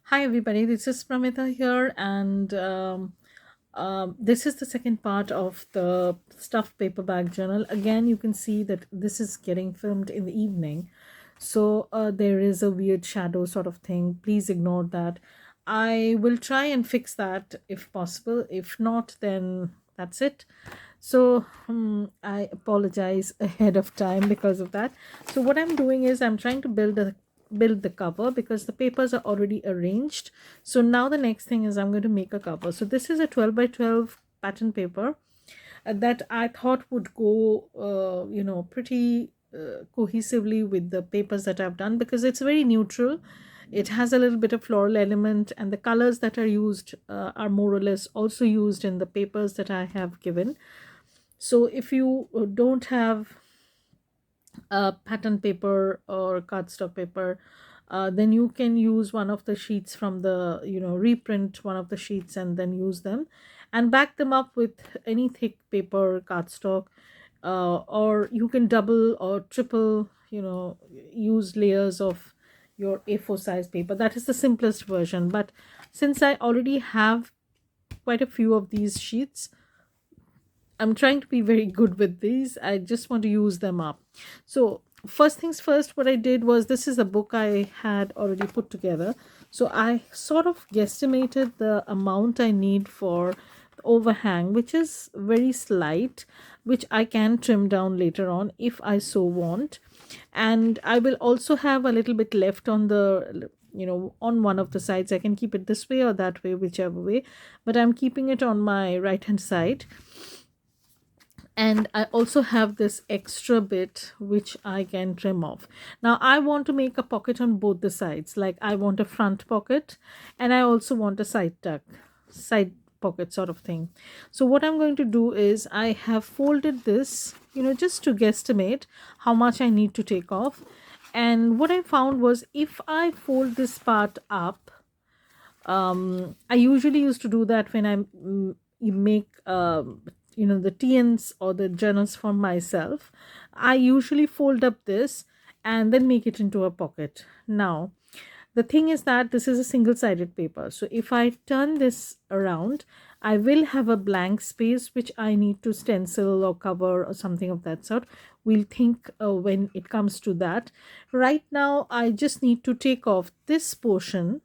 Hi everybody, this is Pramita here, and this is the second part of the stuffed paper bag journal. Again, you can see that this is getting filmed in the evening, so there is a weird shadow sort of thing. Please ignore that. I will try and fix that if possible. If not, then that's it. So I apologize ahead of time because of that. So what I'm doing is I'm trying to build the cover because the papers are already arranged. So now the next thing is I'm going to make a cover. So this is a 12 by 12 pattern paper that I thought would go pretty cohesively with the papers that I've done, because it's very neutral. It has a little bit of floral element, and the colors that are used are more or less also used in the papers that I have given. So if you don't have pattern paper or cardstock paper, then you can use one of the sheets from the, reprint one of the sheets and then use them and back them up with any thick paper cardstock, or you can double or triple, use layers of your A4 size paper. That is the simplest version, but since I already have quite a few of these sheets, I'm trying to be very good with these. I just want to use them up. So first things first, what I did was, this is a book I had already put together. So I sort of guesstimated the amount I need for the overhang, which is very slight, which I can trim down later on if I so want. And I will also have a little bit left on the, on one of the sides. I can keep it this way or that way, whichever way, but I'm keeping it on my right hand side. And I also have this extra bit which I can trim off. Now I want to make a pocket on both the sides. Like, I want a front pocket and I also want a side pocket sort of thing. So what I'm going to do is, I have folded this, just to guesstimate how much I need to take off. And what I found was, if I fold this part up, I usually used to do that when I make the TNs or the journals for myself. I usually fold up this and then make it into a pocket. Now the thing is that this is a single-sided paper, so if I turn this around, I will have a blank space which I need to stencil or cover or something of that sort. We'll think when it comes to that. Right now I just need to take off this portion,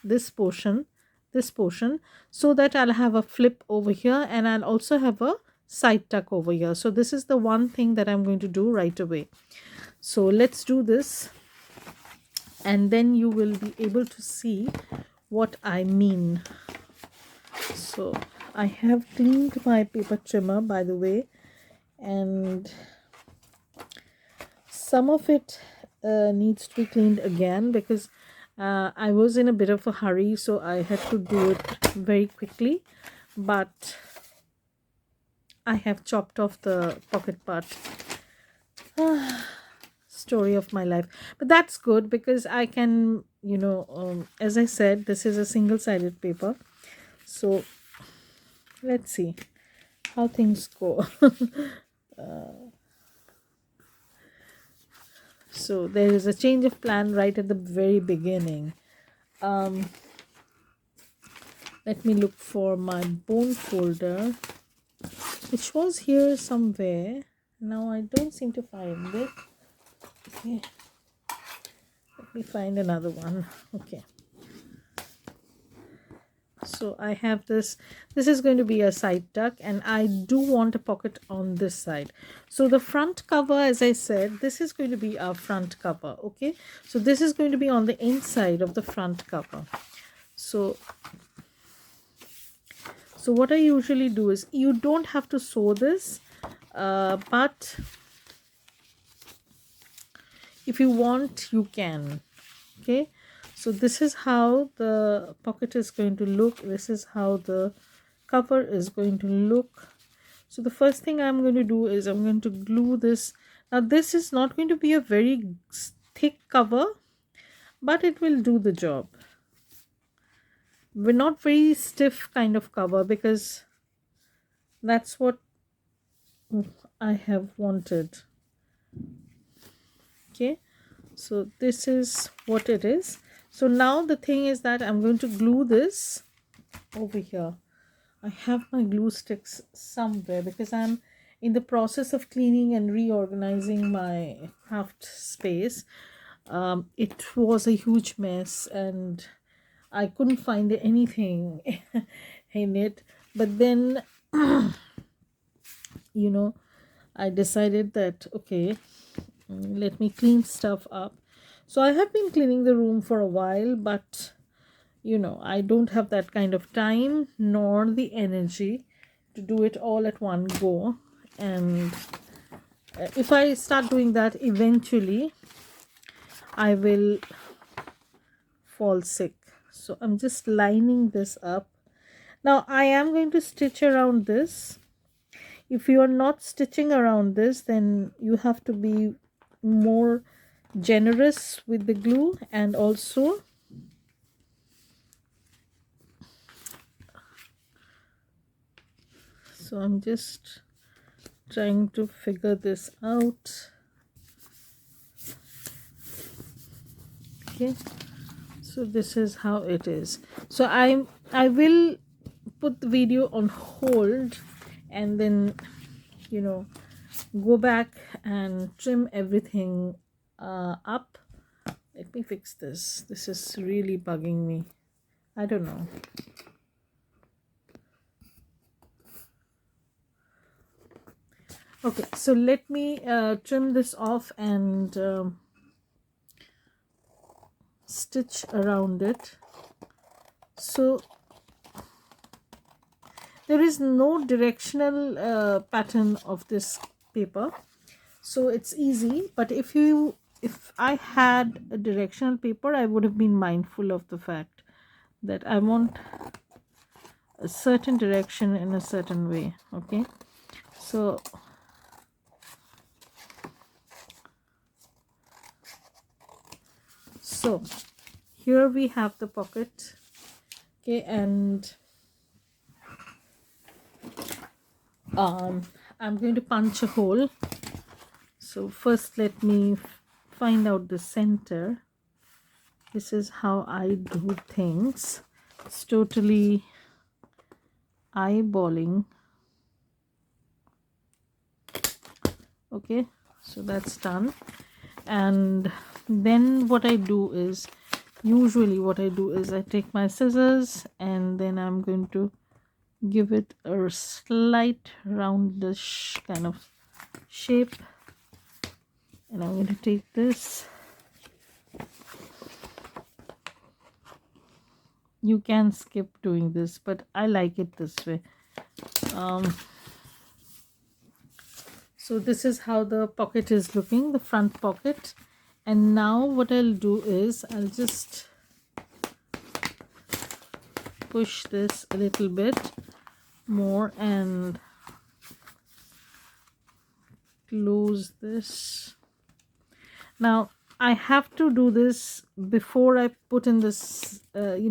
this portion, this portion, so that I'll have a flip over here and I'll also have a side tuck over here. So this is the one thing that I'm going to do right away. So let's do this, and then you will be able to see what I mean. So I have cleaned my paper trimmer, by the way, and some of it needs to be cleaned again because I was in a bit of a hurry, so I had to do it very quickly. But I have chopped off the pocket part. Story of my life. But that's good because I can, as I said, this is a single-sided paper. So let's see how things go. So there is a change of plan right at the very beginning. Let me look for my bone folder, which was here somewhere. Now I don't seem to find it. Okay, let me find another one. Okay, so I have this is going to be a side tuck, and I do want a pocket on this side. So the front cover, as I said, this is going to be our front cover. Okay, so this is going to be on the inside of the front cover. So what I usually do is, you don't have to sew this, but if you want, you can. Okay, so this is how the pocket is going to look. This is how the cover is going to look. So the first thing I'm going to do is, I'm going to glue this. Now this is not going to be a very thick cover, but it will do the job. We're not very stiff kind of cover, because that's what I have wanted. Okay, so this is what it is. So now the thing is that I'm going to glue this over here. I have my glue sticks somewhere because I'm in the process of cleaning and reorganizing my craft space. It was a huge mess and I couldn't find anything in it. But then, you know, I decided that, okay, let me clean stuff up. So I have been cleaning the room for a while, but I don't have that kind of time nor the energy to do it all at one go. And if I start doing that, eventually I will fall sick. So I'm just lining this up. Now I am going to stitch around this. If you are not stitching around this, then you have to be more generous with the glue. And also so I'm just trying to figure this out. Okay, so this is how it is. So I will put the video on hold and then go back and trim everything up. Let me fix this. This is really bugging me. I don't know. Okay, so let me trim this off and stitch around it. So there is no directional pattern of this paper, so it's easy. But if I had a directional paper, I would have been mindful of the fact that I want a certain direction in a certain way. Okay, so here we have the pocket. Okay, and I'm going to punch a hole. So first let me find out the center. This is how I do things. It's totally eyeballing. Okay, so that's done. And then what I do is, usually what I do is I take my scissors and then I'm going to give it a slight roundish kind of shape. And I'm going to take this. You can skip doing this, but I like it this way. So this is how the pocket is looking, the front pocket. And now what I'll do is I'll just push this a little bit more and close this. Now I have to do this before I put in this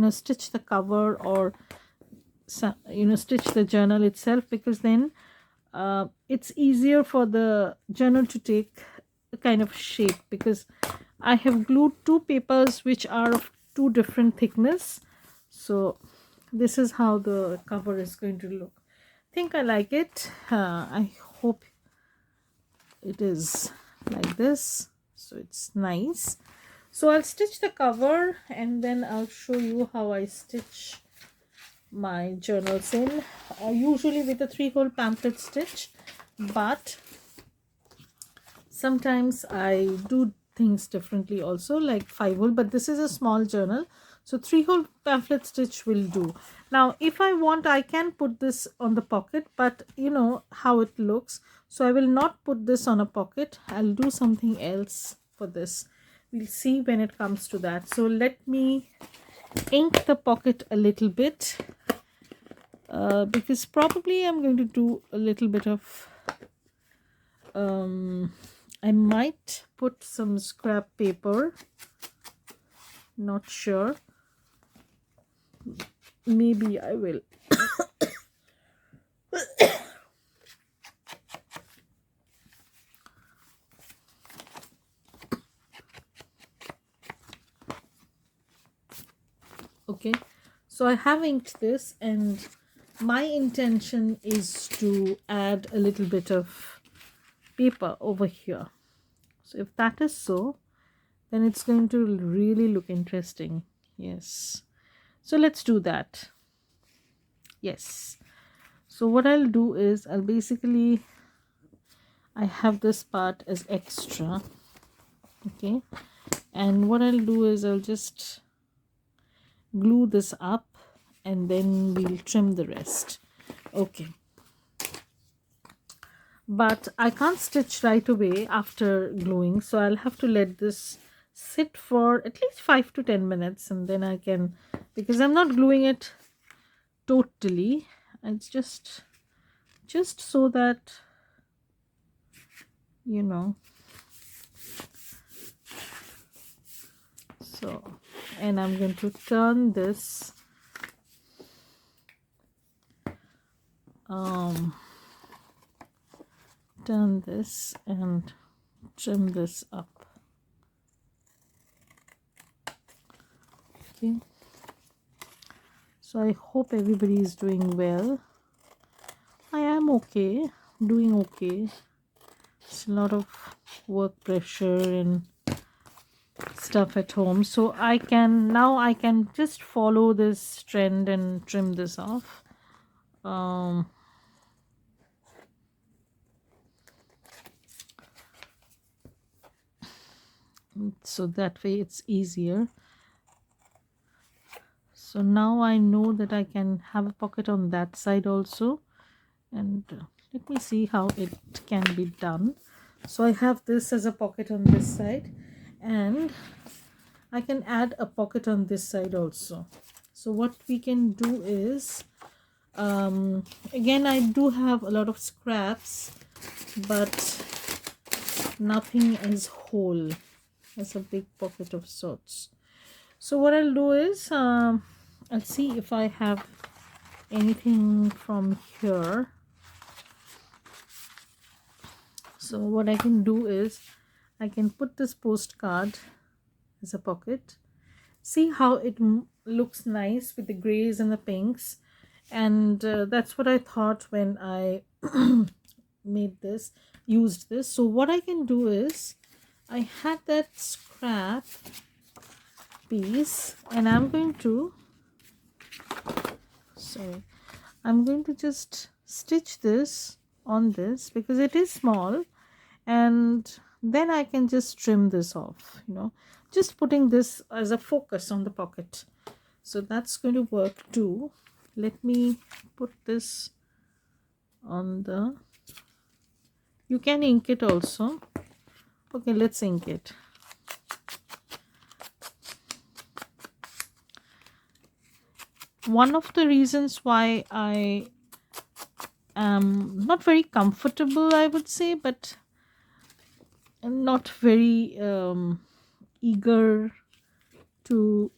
stitch the cover or stitch the journal itself, because then it's easier for the journal to take a kind of shape, because I have glued two papers which are of two different thickness. So this is how the cover is going to look. I think I like it. I hope it is like this. So it's nice. So I'll stitch the cover and then I'll show you how I stitch my journals in, usually with a 3-hole pamphlet stitch, but sometimes I do things differently also, like 5-hole, but this is a small journal, so 3-hole pamphlet stitch will do. Now if I want, I can put this on the pocket, but you know how it looks, so I will not put this on a pocket. I'll do something else for this. We'll see when it comes to that. So let me ink the pocket a little bit, because probably I'm going to do a little bit of I might put some scrap paper, not sure, maybe I will. Okay, so I have inked this, and my intention is to add a little bit of paper over here. So if that is so, then it's going to really look interesting. Yes, so let's do that. Yes, so what I'll do is I have this part as extra. Okay, and what I'll do is I'll just glue this up, and then we'll trim the rest. Okay, but I can't stitch right away after gluing, so I'll have to let this sit for at least 5 to 10 minutes, and then I can, because I'm not gluing it totally, it's just so that, you know. So, and I'm going to turn this and trim this up. Okay, so I hope everybody is doing well. I am okay, doing okay. It's a lot of work pressure and stuff at home, so I can just follow this trend and trim this off. So that way it's easier. So now I know that I can have a pocket on that side also, and let me see how it can be done. So I have this as a pocket on this side, and I can add a pocket on this side also. So what we can do is, again, I do have a lot of scraps, but nothing is whole. It's a big pocket of sorts. So what I'll do is, I'll see if I have anything from here. So what I can do is, I can put this postcard as a pocket. See how it looks nice with the grays and the pinks, and that's what I thought when I used this. So what I can do is, I had that scrap piece, and I'm going to just stitch this on this because it is small, and then I can just trim this off, just putting this as a focus on the pocket. So that's going to work too. Let me put this on the, you can ink it also. Okay, let's ink it. One of the reasons why I am not very comfortable, I would say, but not very eager to,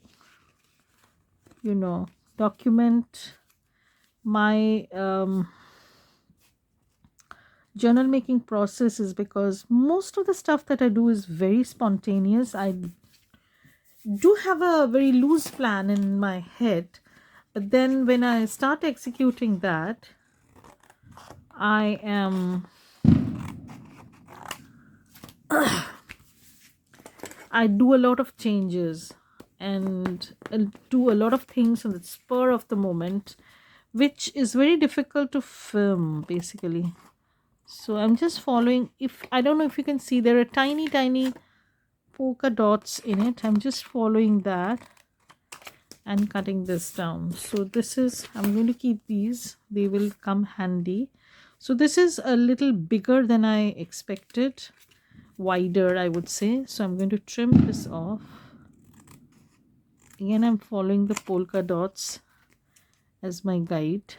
document my journal making process is because most of the stuff that I do is very spontaneous. I do have a very loose plan in my head, but then when I start executing that, I am I do a lot of changes and do a lot of things on the spur of the moment, which is very difficult to film basically. So I'm just following, I don't know if you can see, there are tiny polka dots in it. I'm just following that and cutting this down. So this is, I'm going to keep these, they will come handy. So this is a little bigger than I expected, wider I would say. So I'm going to trim this off. Again, I'm following the polka dots as my guide.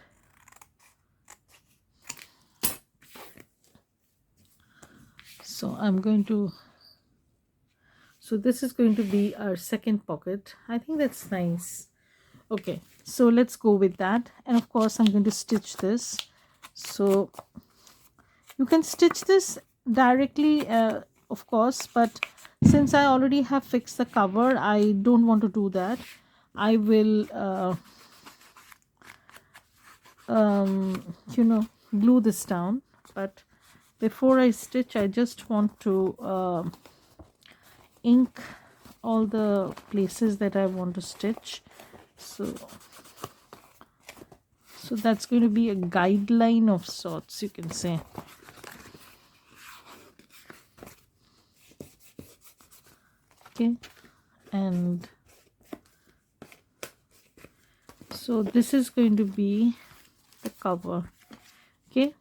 So I'm going to, so this is going to be our second pocket. I think that's nice. Okay, so let's go with that. And of course I'm going to stitch this. So you can stitch this directly, of course, but since I already have fixed the cover, I don't want to do that. I will you know, glue this down. But before I stitch, I just want to ink all the places that I want to stitch. So that's going to be a guideline of sorts, you can say. Okay, and so this is going to be the cover. Okay,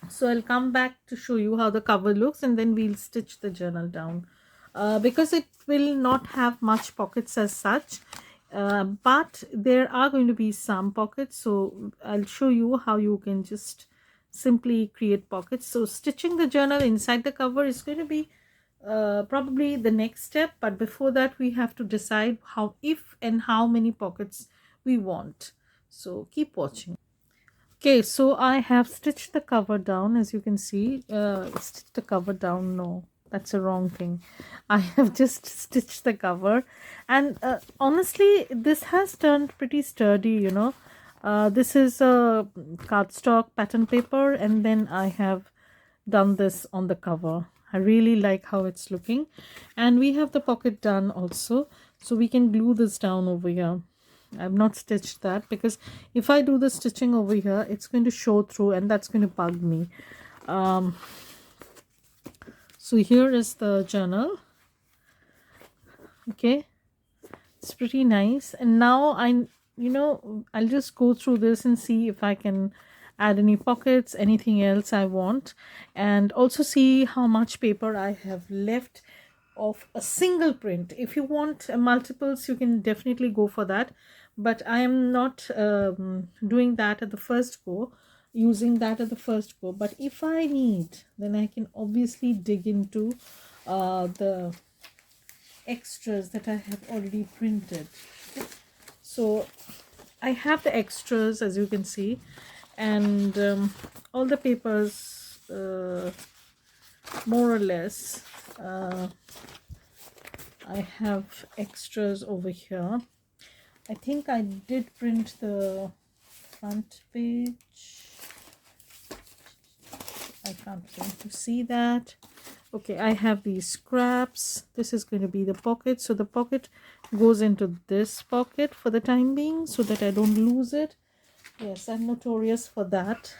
so I'll come back to show you how the cover looks, and then we'll stitch the journal down. Because it will not have much pockets as such, but there are going to be some pockets, so I'll show you how you can just simply create pockets. So stitching the journal inside the cover is going to be probably the next step, but before that we have to decide how, if and how many pockets we want. So keep watching. Okay, so I have stitched the cover down, as you can see. Stitched the cover down, no, that's a wrong thing. I have just stitched the cover, and honestly this has turned pretty sturdy, you know. This is a cardstock pattern paper, and then I have done this on the cover. I really like how it's looking, and we have the pocket done also, so we can glue this down over here. I've not stitched that because if I do the stitching over here, it's going to show through, and that's going to bug me. So here is the journal. Okay, it's pretty nice. And now I'll just go through this and see if I can add any pockets, anything else I want, and also see how much paper I have left of a single print. If you want multiples, you can definitely go for that, but I am not doing that at the first go, using that at the first go. But if I need, then I can obviously dig into the extras that I have already printed. So I have the extras, as you can see, and all the papers more or less. I have extras over here. I think I did print the front page. I can't seem to see that. Okay, I have these scraps. This is going to be the pocket. So the pocket goes into this pocket for the time being so that I don't lose it. Yes, I'm notorious for that.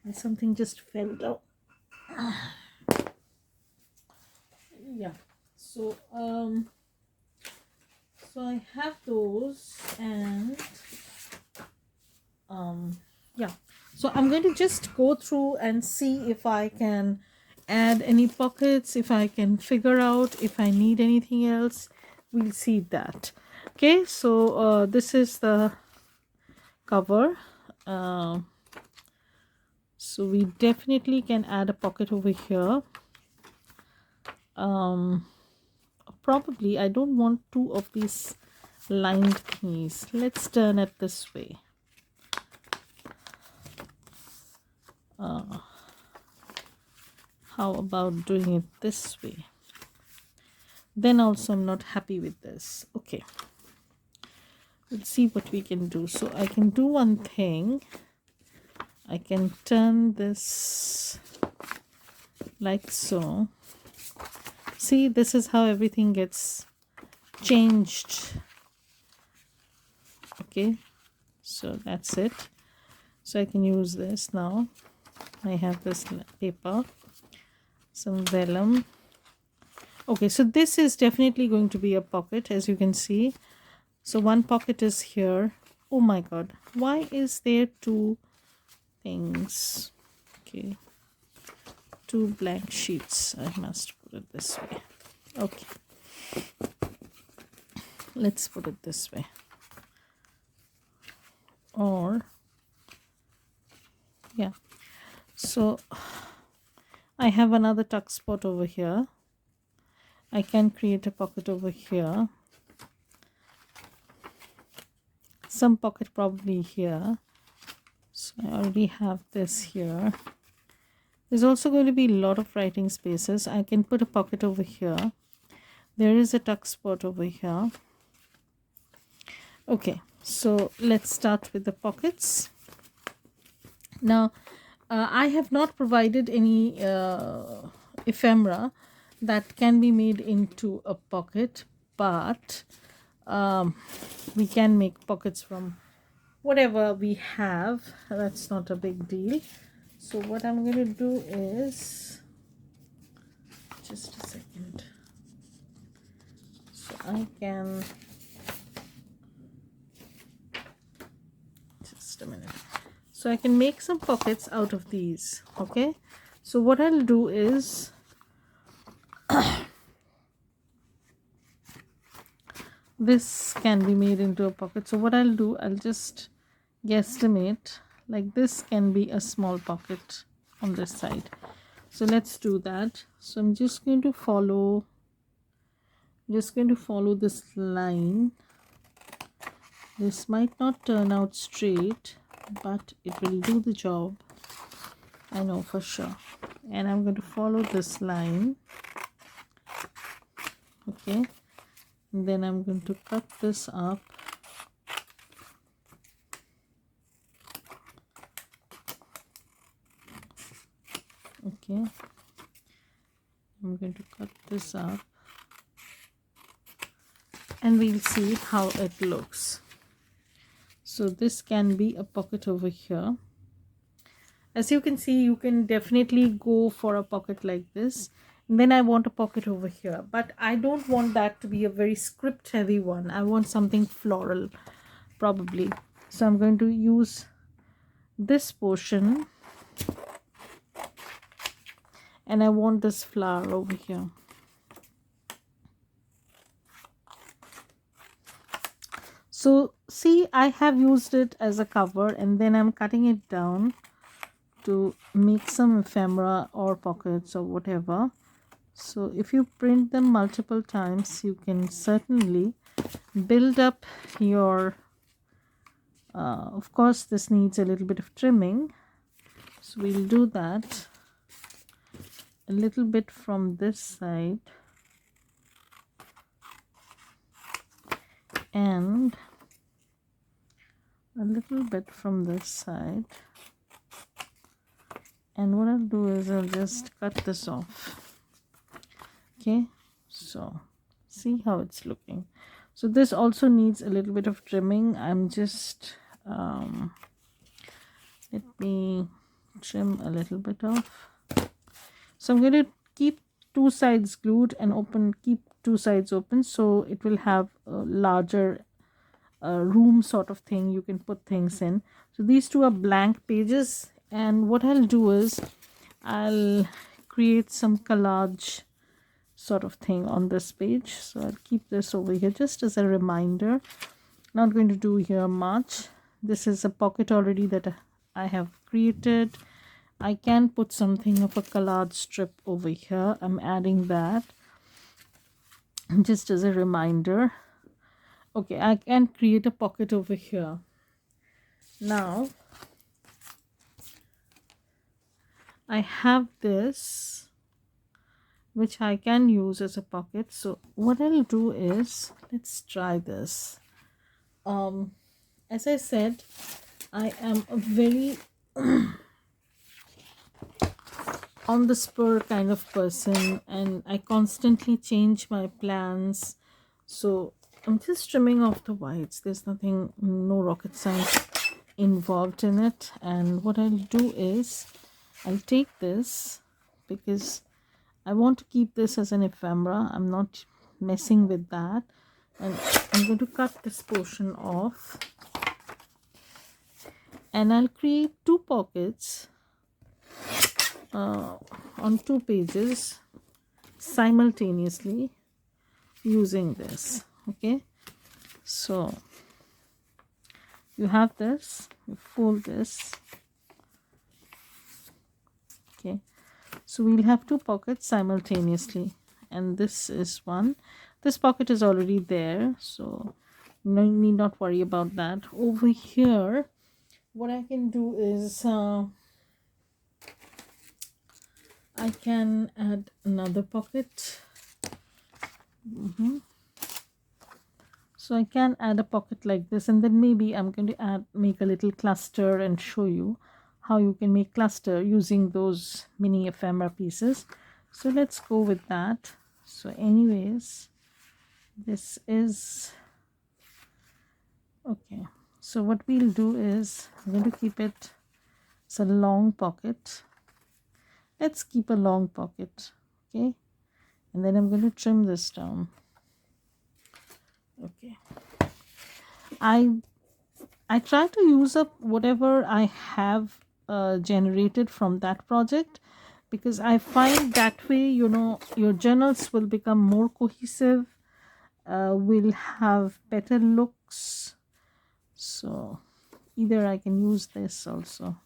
And something just fell down. Yeah. So I have those, and yeah, so I'm going to just go through and see if I can add any pockets, if I can figure out if I need anything else. We'll see that. Okay, so this is the cover. So we definitely can add a pocket over here. Probably I don't want two of these lined thingies. Let's turn it this way. How about doing it this way? Then also I'm not happy with this. Okay, let's see what we can do. So I can do one thing. I can turn this like so. See, this is how everything gets changed. Okay, so that's it. So I can use this now. I have this paper, some vellum. Okay, so this is definitely going to be a pocket, as you can see. So one pocket is here. Oh my god, why is there two things? Okay, two blank sheets. I must put it this way. Okay, let's put it this way. Or yeah, so I have another tuck spot over here. I can create a pocket over here, some pocket probably here. So I already have this here. There's also going to be a lot of writing spaces. I can put a pocket over here. There is a tuck spot over here. Okay, so let's start with the pockets. Now, I have not provided any ephemera that can be made into a pocket, but we can make pockets from whatever we have. That's not a big deal. So what I'm going to do is, just a second, so I can, just a minute, so I can make some pockets out of these. Okay, so what I'll do is this can be made into a pocket. So what I'll do, I'll just guesstimate, like this can be a small pocket on this side. So let's do that. So I'm just going to follow this line. This might not turn out straight, but it will do the job, I know for sure. And I'm going to follow this line. Okay, and then I'm going to cut this up. Okay, I'm going to cut this up and we'll see how it looks. So this can be a pocket over here. As you can see, you can definitely go for a pocket like this. And then I want a pocket over here, but I don't want that to be a very script heavy one. I want something floral probably. So I'm going to use this portion and I want this flower over here. So see, I have used it as a cover and then I'm cutting it down to make some ephemera or pockets or whatever. So if you print them multiple times, you can certainly build up your of course this needs a little bit of trimming, so we'll do that. A little bit from this side and a little bit from this side. And what I'll do is I'll just cut this off. Okay, so see how it's looking. So this also needs a little bit of trimming. I'm just let me trim a little bit off. So I'm going to keep two sides glued and keep two sides open, so it will have a larger room sort of thing you can put things in. So these two are blank pages, and what I'll do is I'll create some collage sort of thing on this page. So I'll keep this over here just as a reminder. Not going to do here much. This is a pocket already that I have created. I can put something of a collage strip over here. I'm adding that just as a reminder. Okay, I can create a pocket over here. Now I have this which I can use as a pocket. So what I'll do is, let's try this. As I said, I am a very on the spur kind of person and I constantly change my plans. So I'm just trimming off the whites. There's nothing, no rocket science involved in it. And what I'll do is I'll take this because I want to keep this as an ephemera. I'm not messing with that. And I'm going to cut this portion off. And I'll create two pockets on two pages simultaneously using this. Okay, so you have this, you fold this. Okay, so we'll have two pockets simultaneously, and this is one. This pocket is already there, so no need not worry about that. Over here, what I can do is I can add another pocket. So I can add a pocket like this, and then maybe I'm going to make a little cluster and show you how you can make cluster using those mini ephemera pieces. So let's go with that. So anyways, this is okay. So what we'll do is I'm going to keep it, it's a long pocket. Let's keep a long pocket, okay? And then I'm going to trim this down. Okay. I try to use up whatever I have generated from that project, because I find that way, you know, your journals will become more cohesive, will have better looks. So either I can use this also.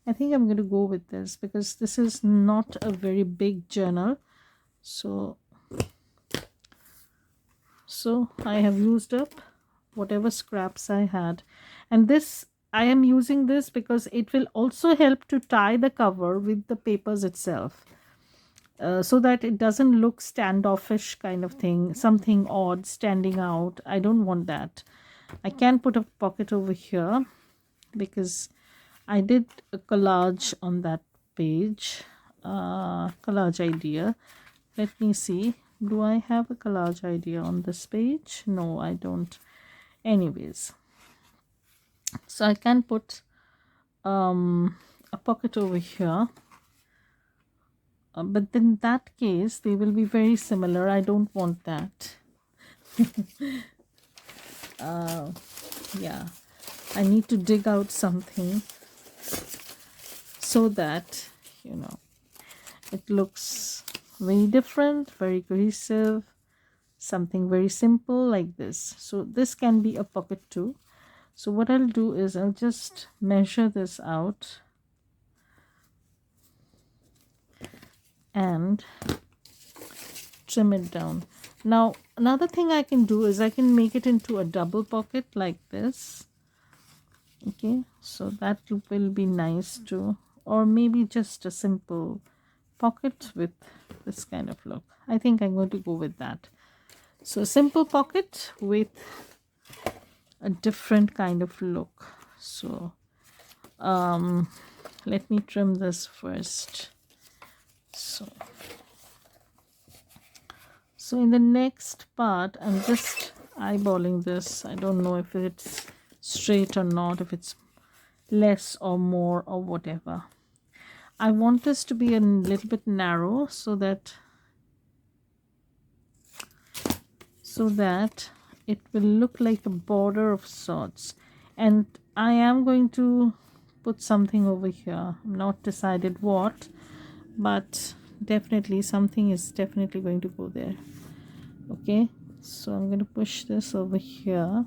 I think I'm going to go with this because this is not a very big journal. So I have used up whatever scraps I had, and this I am using this because it will also help to tie the cover with the papers itself, so that it doesn't look standoffish kind of thing, something odd standing out. I don't want that. I can put a pocket over here because I did a collage on that page, collage idea. Let me see, do I have a collage idea on this page? No, I don't. Anyways, so I can put a pocket over here, but in that case they will be very similar. I don't want that. Yeah, I need to dig out something so that, you know, it looks very different, very cohesive, something very simple like this. So this can be a pocket too. So what I'll do is I'll just measure this out and trim it down. Now another thing I can do is I can make it into a double pocket like this. Okay, so that will be nice too, or maybe just a simple pocket with this kind of look. I think I'm going to go with that. So simple pocket with a different kind of look. So let me trim this first. So in the next part, I'm just eyeballing this. I don't know if it's straight or not, if it's less or more or whatever. I want this to be a little bit narrow so that it will look like a border of sorts. And I am going to put something over here. I'm not decided what, but definitely something is definitely going to go there. Okay, so I'm going to push this over here,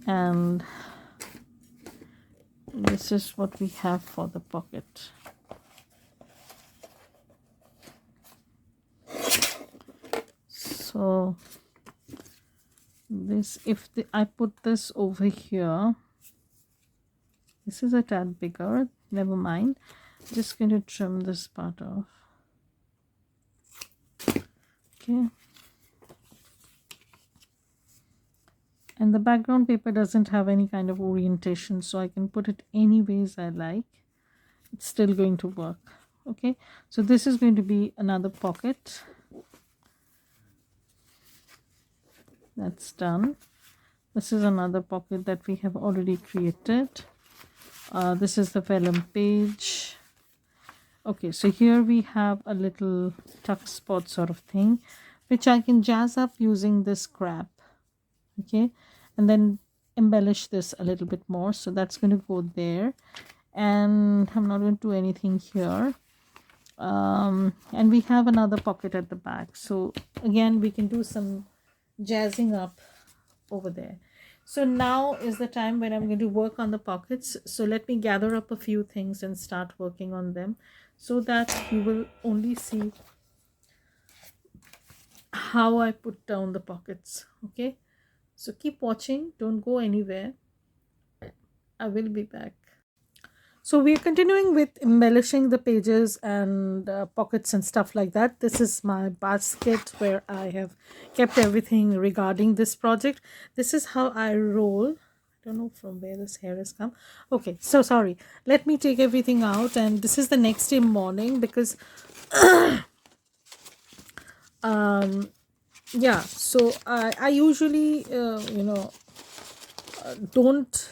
and this is what we have for the pocket. So this, I put this over here, this is a tad bigger, never mind. Just going to trim this part off. Okay, and the background paper doesn't have any kind of orientation, so I can put it any ways I like. It's still going to work. Okay, so this is going to be another pocket. That's done. This is another pocket that we have already created. This is the vellum page. Okay, so here we have a little tuck spot sort of thing, which I can jazz up using this scrap. Okay, and then embellish this a little bit more. So that's going to go there, and I'm not going to do anything here. And we have another pocket at the back. So again, we can do some jazzing up over there. So now is the time when I'm going to work on the pockets. So let me gather up a few things and start working on them, so that you will only see how I put down the pockets. Okay, so keep watching, don't go anywhere. I will be back. So we're continuing with embellishing the pages and pockets and stuff like that. This is my basket where I have kept everything regarding this project. This is how I roll. I don't know from where this hair has come. Okay, so sorry. Let me take everything out, and this is the next day morning because yeah, so I usually don't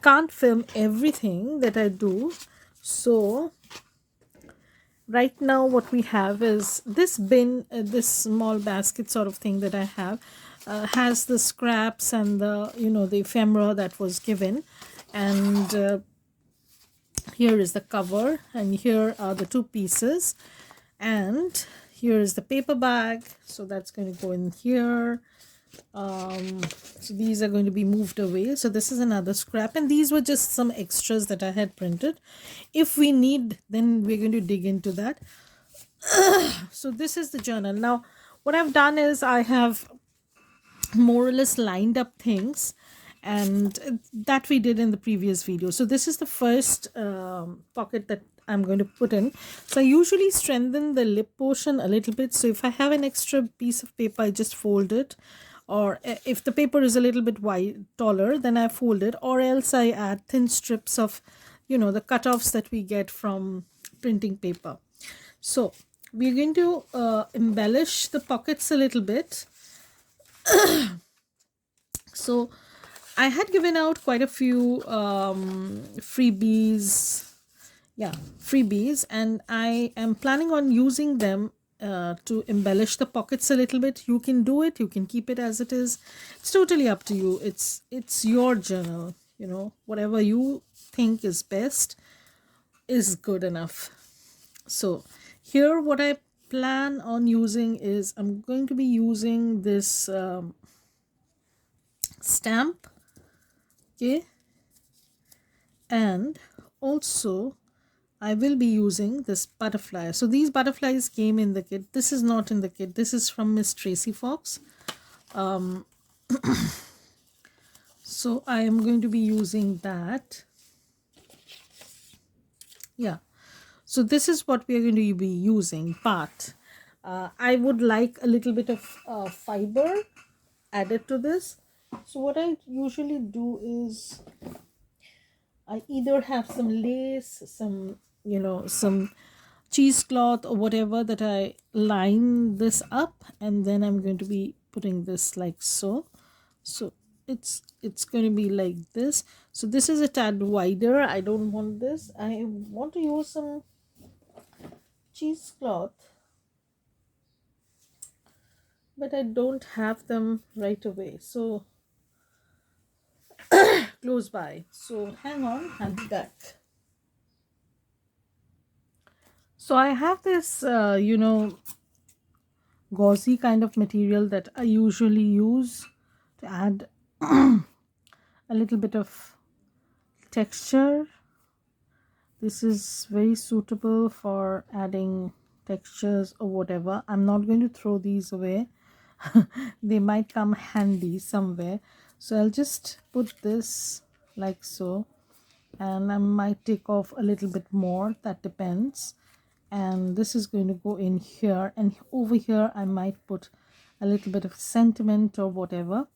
can't film everything that I do. So right now what we have is this bin, this small basket sort of thing that I have has the scraps and the the ephemera that was given, and here is the cover, and here are the two pieces, and here is the paper bag, so that's going to go in here. So these are going to be moved away. So this is another scrap, and these were just some extras that I had printed. If we need, then we're going to dig into that. So this is the journal. Now what I've done is I have more or less lined up things, and that we did in the previous video. So this is the first pocket that I'm going to put in. So I usually strengthen the lip portion a little bit. So if I have an extra piece of paper, I just fold it, or if the paper is a little bit wide taller, then I fold it, or else I add thin strips of the cutoffs that we get from printing paper. So we're going to embellish the pockets a little bit. So I had given out quite a few freebies, and I am planning on using them to embellish the pockets a little bit. You can do it, you can keep it as it is. It's totally up to you. It's your journal, whatever you think is best is good enough. So here what I plan on using is I'm going to be using this stamp, okay, and also I will be using this butterfly. So these butterflies came in the kit. This is not in the kit. This is from Miss Tracy Fox. So I am going to be using that. Yeah. So this is what we are going to be using, but I would like a little bit of fiber added to this. So what I usually do is I either have some lace, some some cheesecloth or whatever, that I line this up, and then I'm going to be putting this like so. So it's going to be like this. So this is a tad wider. I don't want this. I want to use some cheesecloth, but I don't have them right away. So close by. So hang on, I'll be back. So I have this, gauzy kind of material that I usually use to add a little bit of texture. This is very suitable for adding textures or whatever. I'm not going to throw these away. They might come handy somewhere. So I'll just put this like so, and I might take off a little bit more, that depends. And this is going to go in here, and over here I might put a little bit of sentiment or whatever.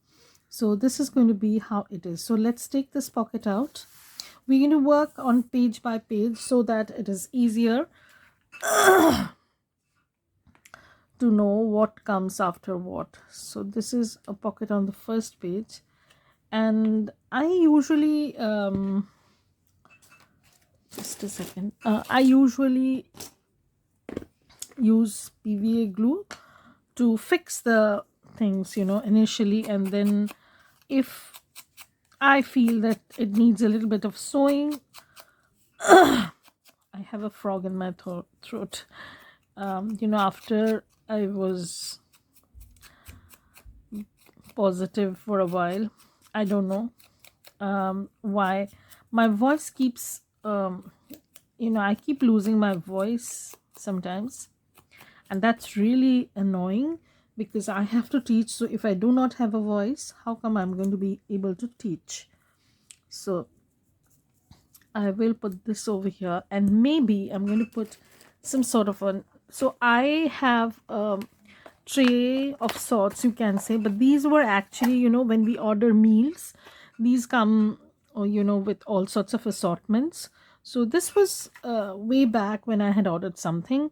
So this is going to be how it is. So let's take this pocket out. We're going to work on page by page so that it is easier to know what comes after what. So this is a pocket on the first page, and I usually just a second, I usually use PVA glue to fix the things initially, and then if I feel that it needs a little bit of sewing, I have a frog in my throat. After I was positive for a while, I don't know why my voice keeps I keep losing my voice sometimes, and that's really annoying because I have to teach. So if I do not have a voice, how come I'm going to be able to teach? So I will put this over here, and maybe I'm going to put some sort of an, so I have tray of sorts, you can say, but these were actually, you know, when we order meals, these come, you know, with all sorts of assortments. So this was way back when I had ordered something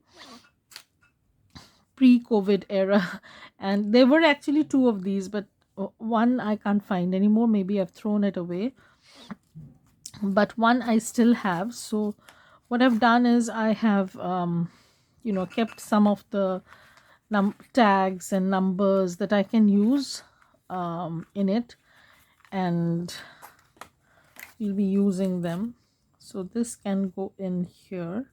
pre-COVID era, and there were actually two of these, but one I can't find anymore. Maybe I've thrown it away, but one I still have. So what I've done is I have you know, kept some of the tags and numbers that I can use in it, and we'll be using them. So this can go in here.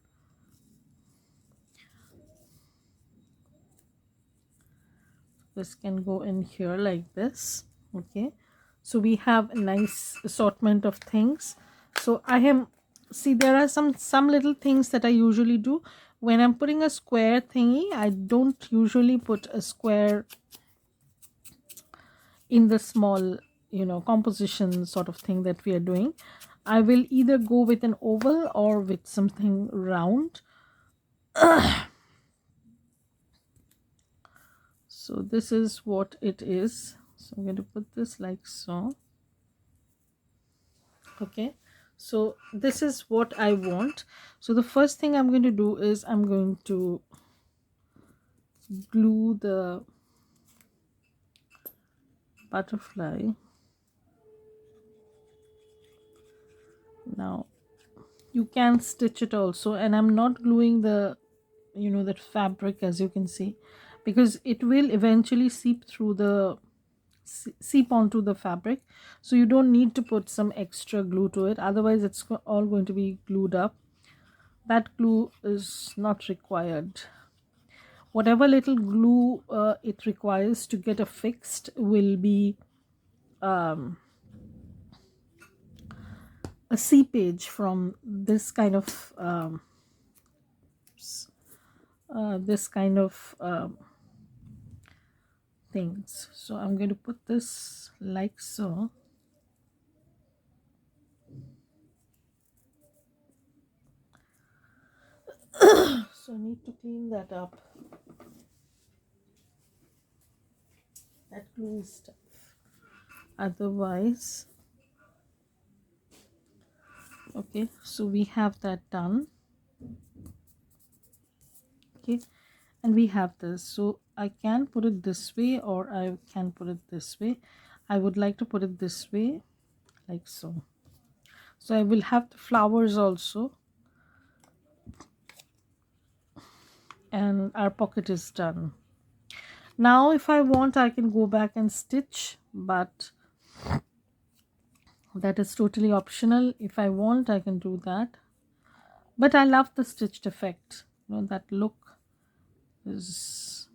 This can go in here like this. Okay, so we have a nice assortment of things. So I am, see, there are some little things that I usually do when I'm putting a square thingy. I don't usually put a square in the small, you know, composition sort of thing that we are doing. I will either go with an oval or with something round. So this is what it is. So I'm going to put this like so. Okay, so this is what I want. So the first thing I'm going to do is I'm going to glue the butterfly. Now you can stitch it also, and I'm not gluing the, you know, that fabric, as you can see, because it will eventually seep through the seep onto the fabric. So you don't need to put some extra glue to it, otherwise it's all going to be glued up. That glue is not required. Whatever little glue it requires to get affixed will be a seepage from this kind of things. So I'm going to put this like so. So I need to clean that up. That glue stuff. Otherwise, okay, so we have that done. Okay, and we have this. So I can put it this way, or I can put it this way. I would like to put it this way, like so. So I will have the flowers also, and our pocket is done. Now if I want, I can go back and stitch, but that is totally optional. If I want, I can do that, but I love the stitched effect, you know, that look is,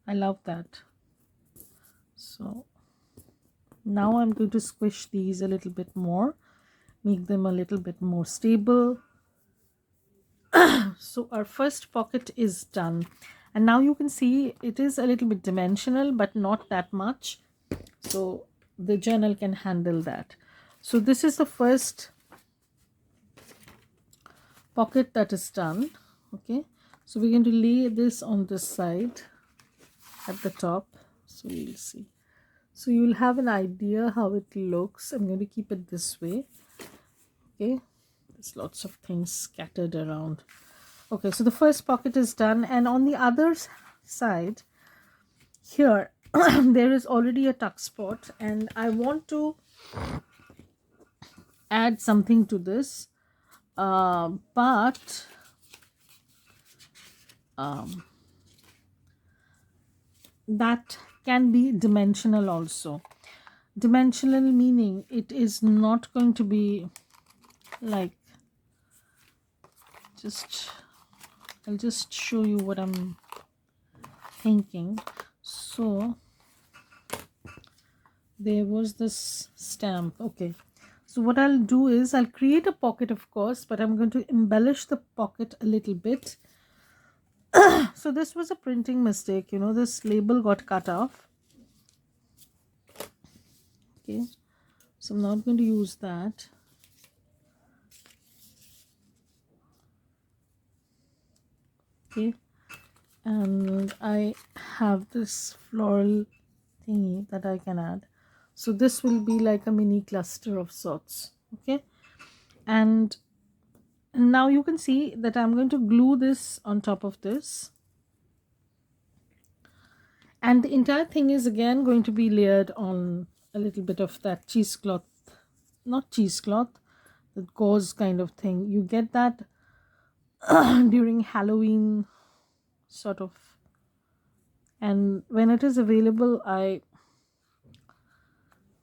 I love that. So now I'm going to squish these a little bit more, make them a little bit more stable. So our first pocket is done, and now you can see it is a little bit dimensional, but not that much, so the journal can handle that. So this is the first pocket that is done. Okay, so we're going to lay this on this side at the top, so we'll see. So you'll have an idea how it looks. I'm going to keep it this way. Okay, there's lots of things scattered around. Okay, so the first pocket is done, and on the other side here there is already a tuck spot, and I want to add something to this, but that can be dimensional also. Dimensional meaning it is not going to be like, I'll just show you what I'm thinking. So there was this stamp. Okay, so what I'll do is I'll create a pocket, of course, but I'm going to embellish the pocket a little bit. So this was a printing mistake, you know, this label got cut off. Okay, so I'm not going to use that. Okay, and I have this floral thingy that I can add. So this will be like a mini cluster of sorts. Okay, and now you can see that I'm going to glue this on top of this, and the entire thing is again going to be layered on a little bit of that cheesecloth, not cheesecloth, that gauze kind of thing. You get that during Halloween sort of, and when it is available I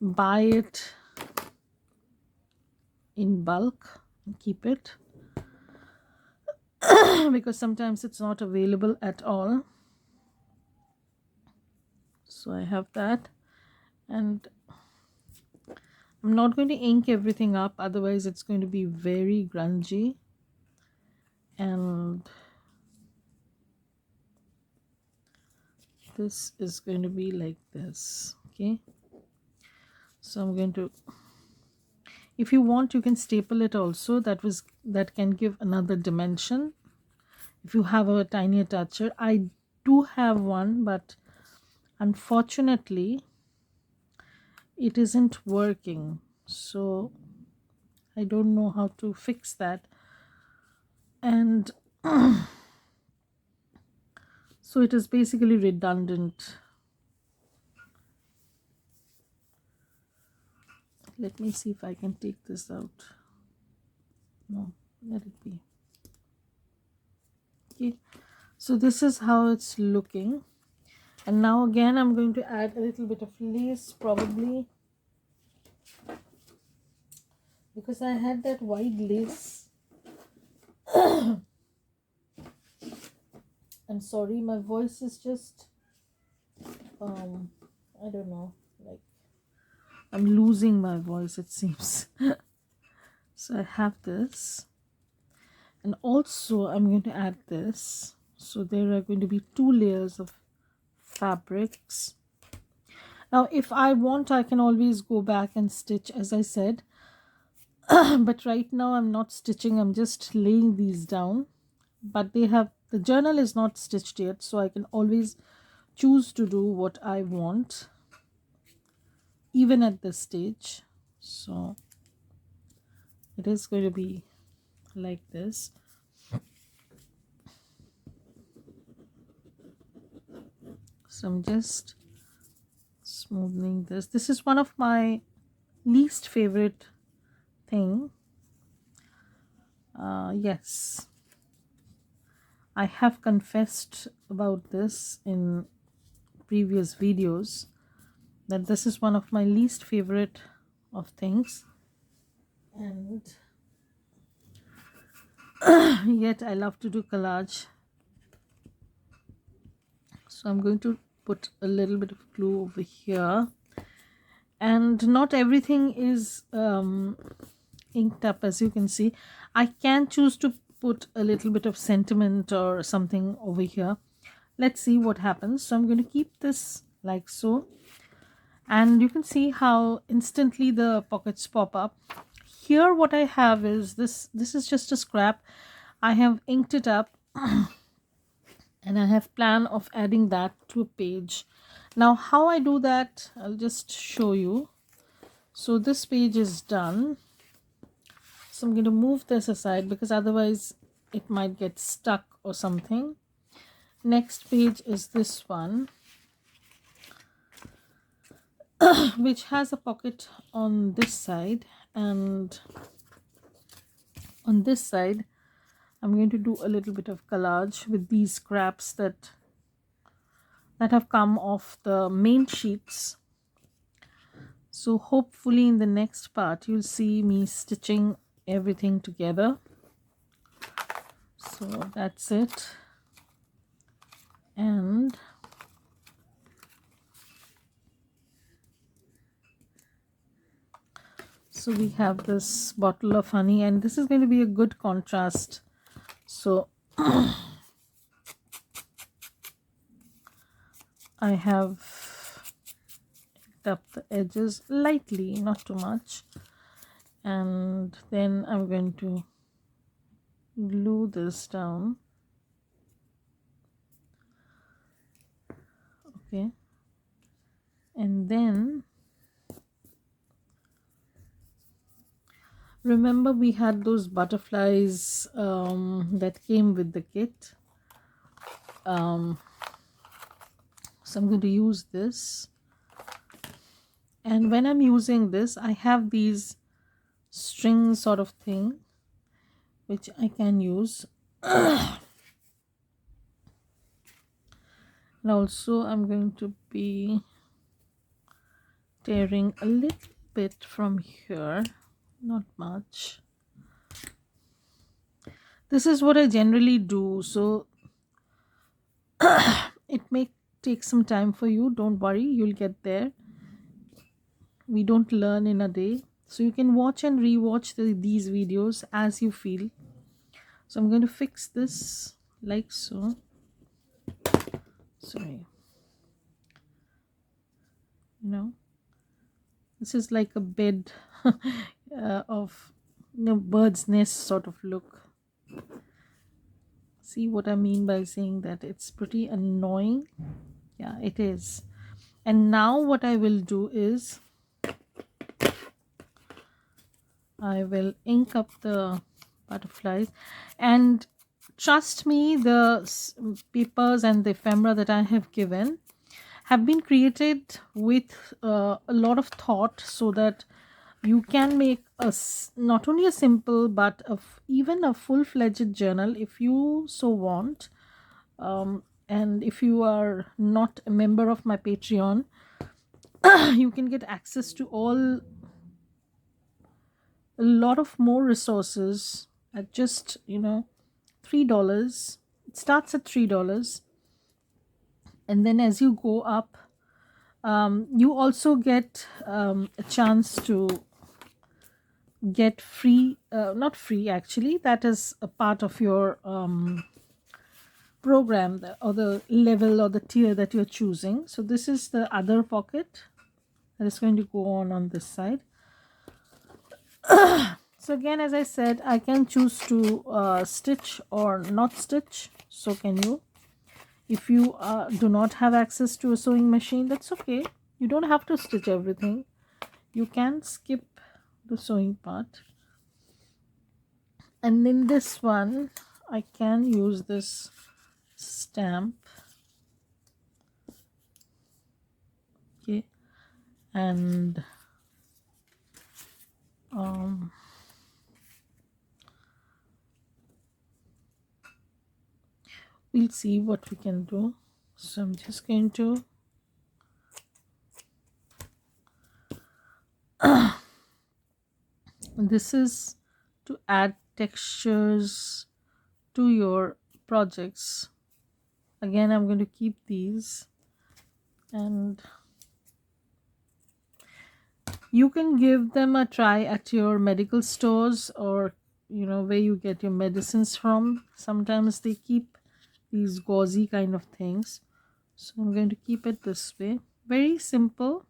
buy it in bulk and keep it because sometimes it's not available at all. So I have that, and I'm not going to ink everything up, otherwise it's going to be very grungy. And this is going to be like this. Okay, so I'm going to, if you want you can staple it also. That can give another dimension if you have a tiny attacher. I do have one, but unfortunately it isn't working, so I don't know how to fix that. And so it is basically redundant. Let me see if I can take this out. No, let it be. Okay, so this is how it's looking. And now again I'm going to add a little bit of lace, probably because I had that white lace. I'm sorry, my voice is just I don't know, like I'm losing my voice, it seems. So I have this, and also I'm going to add this. So there are going to be 2 layers of fabrics. Now if I want I can always go back and stitch, as I said. But right now I'm not stitching, I'm just laying these down. But the journal is not stitched yet, so I can always choose to do what I want even at this stage. So it is going to be like this. So I'm just smoothing this. This is one of my least favorite thing. Yes, I have confessed about this in previous videos, that this is one of my least favorite of things, and yet I love to do collage. So I'm going to put a little bit of glue over here, and not everything is inked up, as you can see. I can choose to put a little bit of sentiment or something over here. Let's see what happens. So I'm going to keep this like so, and you can see how instantly the pockets pop up. Here what I have is this is just a scrap. I have inked it up and I have plan of adding that to a page. Now how I do that, I'll just show you. So this page is done, so I'm going to move this aside because otherwise it might get stuck or something. Next page is this one, which has a pocket on this side, and on this side I'm going to do a little bit of collage with these scraps that have come off the main sheets. So hopefully in the next part you'll see me stitching everything together. So that's it. And so we have this bottle of honey, and this is going to be a good contrast. So I have picked up the edges lightly, not too much, and then I'm going to glue this down. Okay, and then remember we had those butterflies that came with the kit. So I'm going to use this, and when I'm using this I have these string sort of thing which I can use. And also I'm going to be tearing a little bit from here, not much. This is what I generally do, so it may take some time for you. Don't worry, you'll get there. We don't learn in a day, so you can watch and re-watch these videos as you feel. So I'm going to fix this like so. Sorry, this is like a bed of bird's nest sort of look. See what I mean by saying that it's pretty annoying? Yeah, it is. And now what I will do is I will ink up the butterflies, and trust me, the papers and the ephemera that I have given have been created with a lot of thought, so that you can make not only a simple but even a full-fledged journal if you so want. And if you are not a member of my Patreon, you can get access to a lot of more resources at just $3. It starts at $3, and then as you go up, you also get a chance to get free, not free actually, that is a part of your program, or the level or the tier that you're choosing. So this is the other pocket that is going to go on this side. So again, as I said, I can choose to stitch or not stitch. So can you. If you do not have access to a sewing machine, that's okay. You don't have to stitch everything. You can skip the sewing part. And in this one, I can use this stamp. Okay. And we'll see what we can do. So I'm just going to this is to add textures to your projects. Again, I'm going to keep these, and you can give them a try at your medical stores, or where you get your medicines from. Sometimes they keep these gauzy kind of things, so I'm going to keep it this way. Very simple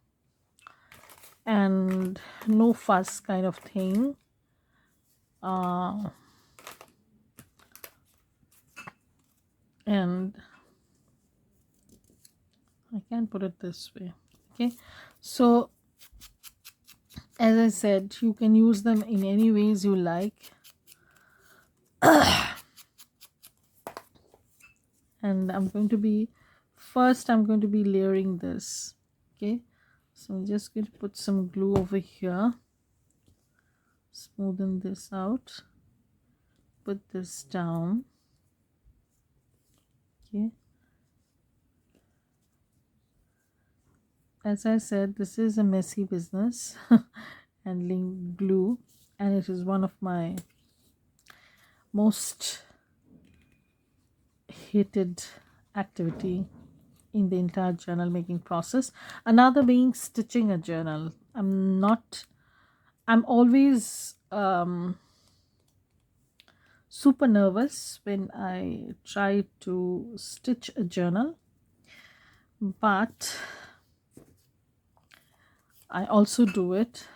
and no fuss kind of thing. And I can put it this way. Okay, so as I said, you can use them in any ways you like. And I'm going to be layering this. Okay, so I'm just going to put some glue over here, smoothen this out, put this down. Okay, as I said, this is a messy business handling glue, and it is one of my most hated activity in the entire journal making process. Another being stitching a journal. I'm always super nervous when I try to stitch a journal, but I also do it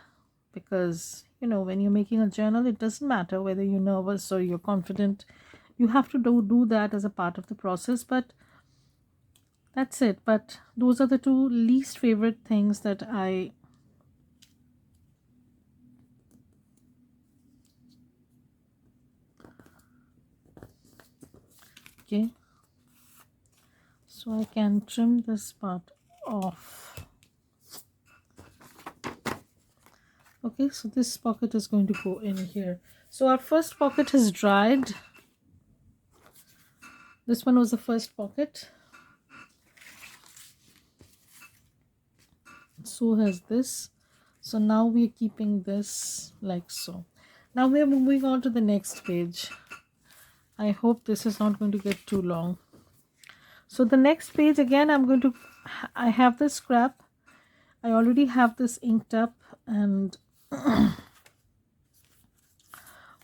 because when you're making a journal, it doesn't matter whether you're nervous or you're confident. You have to do that as a part of the process. But That's it. But those are the two least favorite things that I okay, so I can trim this part off. Okay, so this pocket is going to go in here. So our first pocket has dried. This one was the first pocket. So has this. So now we're keeping this like so. Now we're moving on to the next page. I hope this is not going to get too long. So the next page, again, I have the scrap. I already have this inked up, and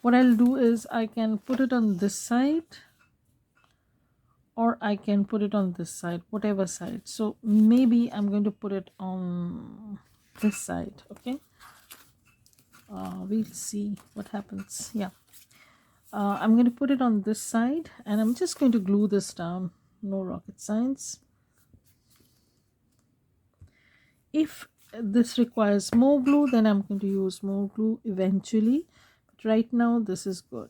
what I'll do is I can put it on this side, or I can put it on this side, whatever side. So maybe I'm going to put it on this side. Okay, we'll see what happens. Yeah, I'm going to put it on this side, and I'm just going to glue this down. No rocket science. If this requires more glue, then I'm going to use more glue eventually, but right now this is good.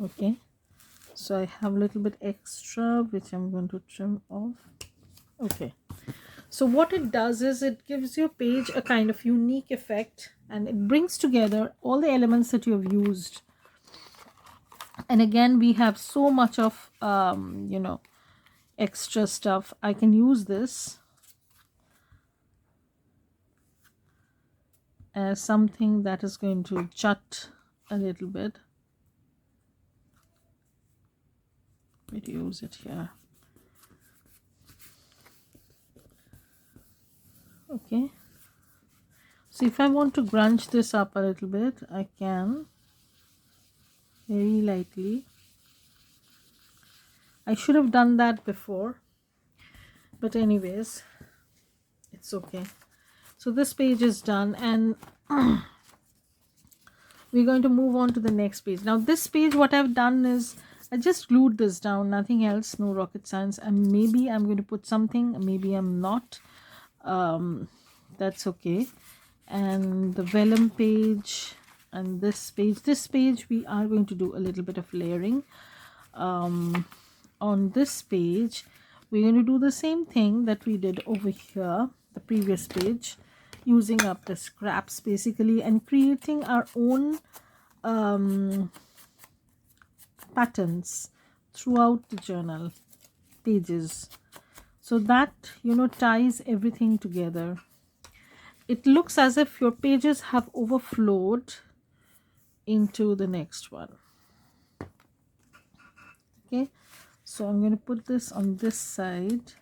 Okay, so I have a little bit extra which I'm going to trim off. Okay, so what it does is it gives your page a kind of unique effect, and it brings together all the elements that you have used. And again, we have so much of you know, extra stuff. I can use this as something that is going to jut a little bit. Let me use it here. Okay, so if I want to grunge this up a little bit, I can very lightly. I should have done that before, but anyways, it's okay. So this page is done, and we're going to move on to the next page. Now this page, what I've done is I just glued this down, nothing else, no rocket science. And maybe I'm going to put something, maybe I'm not. That's okay. And the vellum page and this page we are going to do a little bit of layering. On this page we're going to do the same thing that we did over here, the previous page, using up the scraps basically and creating our own patterns throughout the journal pages, so that, you know, ties everything together. It looks as if your pages have overflowed into the next one. Okay, so I'm going to put this on this side.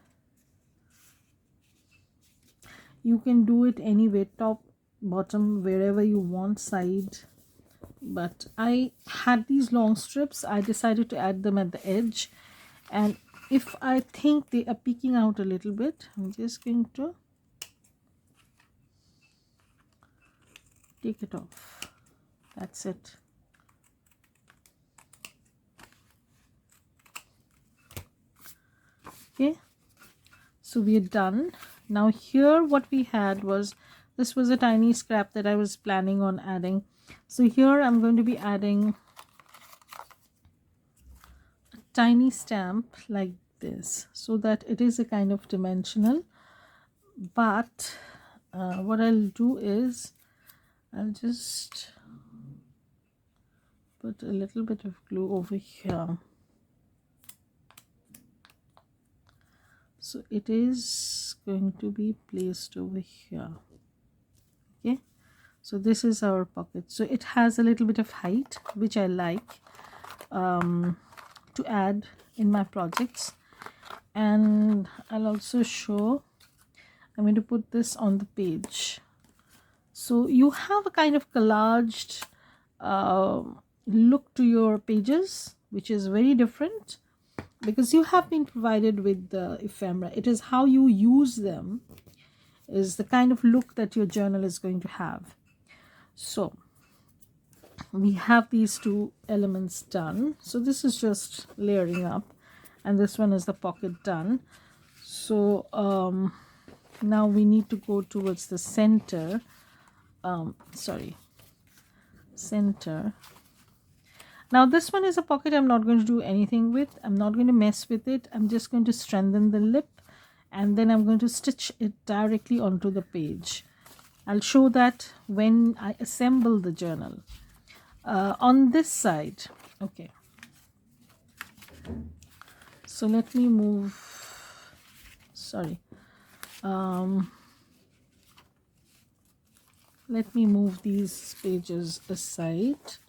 You can do it anyway, top, bottom, wherever you want, side. But I had these long strips, I decided to add them at the edge, and if I think they are peeking out a little bit, I'm just going to take it off. That's it. Okay, so we're done. Now here what we had was, this was a tiny scrap that I was planning on adding. So here I'm going to be adding a tiny stamp like this, so that it is a kind of dimensional. But what I'll do is I'll just put a little bit of glue over here. So it is going to be placed over here. Okay, so this is our pocket. So it has a little bit of height, which I like to add in my projects. And I'll also show, I'm going to put this on the page. So you have a kind of collaged look to your pages, which is very different, because you have been provided with the ephemera. It is how you use them is the kind of look that your journal is going to have. So we have these two elements done. So this is just layering up, and this one is the pocket done. So now we need to go towards the center. Center. Now this one is a pocket I'm not going to do anything with. I'm not going to mess with it. I'm just going to strengthen the lip, and then I'm going to stitch it directly onto the page. I'll show that when I assemble the journal. On this side, okay. So let me move, sorry. Let me move these pages aside,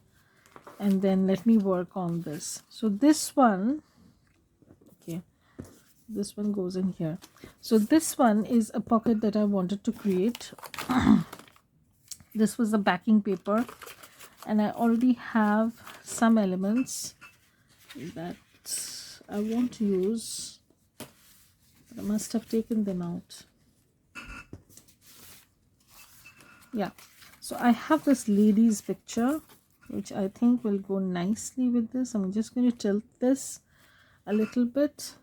and then let me work on this. So this one, okay, this one goes in here. So this one is a pocket that I wanted to create. This was the backing paper, and I already have some elements that I want to use, but I must have taken them out. Yeah, so I have this lady's picture, which I think will go nicely with this. I'm just going to tilt this a little bit,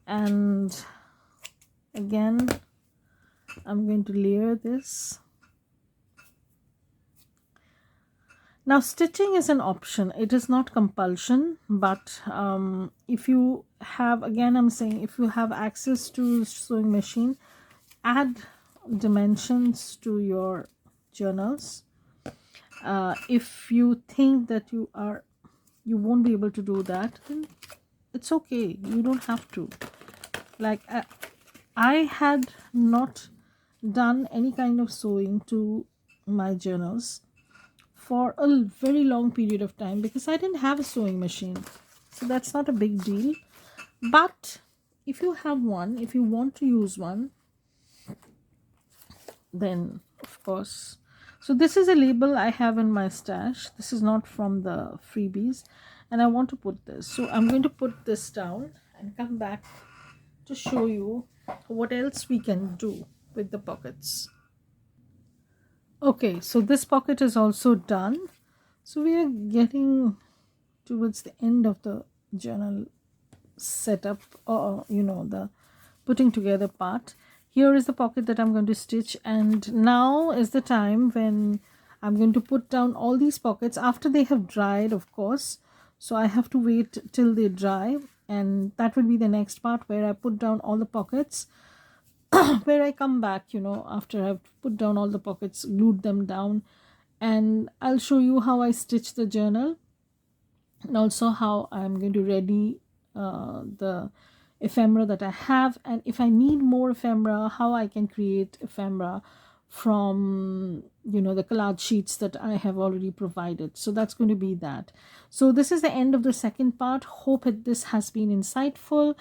and again I'm going to layer this. Now stitching is an option, it is not compulsion, but if you have, again I'm saying, if you have access to sewing machine, add dimensions to your journals. If you think that you won't be able to do that, then it's okay, you don't have to. Like I had not done any kind of sewing to my journals for a very long period of time because I didn't have a sewing machine, so that's not a big deal. But if you have one, if you want to use one, then of course. So this is a label I have in my stash. This is not from the freebies, and I want to put this. So I'm going to put this down and come back to show you what else we can do with the pockets. Okay, so this pocket is also done. So we are getting towards the end of the journal setup, or the putting together part. Here is the pocket that I'm going to stitch, and now is the time when I'm going to put down all these pockets after they have dried, of course. So I have to wait till they dry, and that will be the next part where I put down all the pockets. Where I come back, after I've put down all the pockets, glued them down, and I'll show you how I stitch the journal, and also how I'm going to ready the ephemera that I have, and if I need more ephemera, how I can create ephemera from the collage sheets that I have already provided. So that's going to be that. So this is the end of the second part. Hope this has been insightful.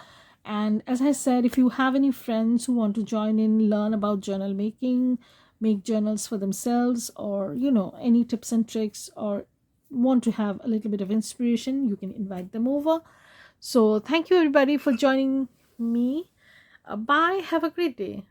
And as I said, if you have any friends who want to join in, learn about journal making, make journals for themselves, or any tips and tricks, or want to have a little bit of inspiration, you can invite them over. So thank you everybody for joining me. Bye. Have a great day.